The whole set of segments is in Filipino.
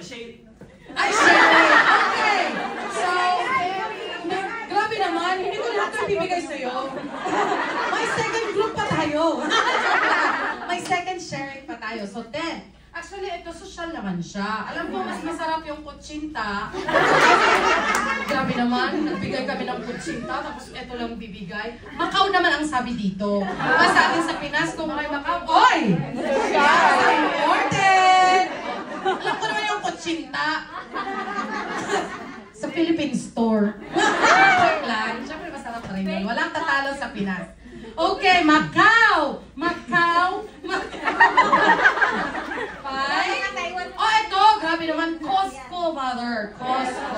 Pa-shade. Ay, shade! Okay! So, grabe naman, hindi ko lahat ito ibibigay sa'yo. May second group pa tayo. May second sharing pa tayo. So, 10. Actually, ito social naman siya. Alam mo, mas masarap yung kutsinta. Grabe naman, nagbigay kami ng kutsinta, tapos ito lang bibigay. Macau naman ang sabi dito. Mas sa atin sa Pinas, kung may Macau, oy! Important! Alam ko naman yung kutsinta. Sa Philippine store. Joke lang. Siyempre masarap na rin yun. Walang tatalo sa Pinas. Okay, Macau! Macau! Oh, ito! Grabe naman. Costco, mother. Costco.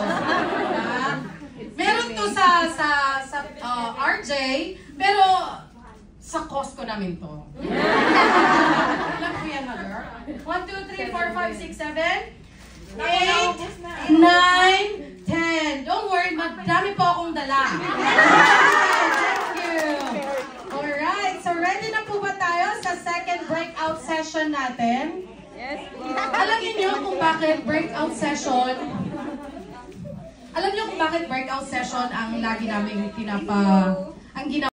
Meron to sa RJ, pero sa Costco namin to. Ilan po yan, mother? 1, 2, 3, 4, 5, 6, 7, 8, 9, 10. Don't worry, madami po akong dala. Thank you. Alright, so ready na po ba tayo sa second breakout session natin? Yes, Alam niyo kung bakit breakout session? Alam niyo kung bakit breakout session ang lagi namin ang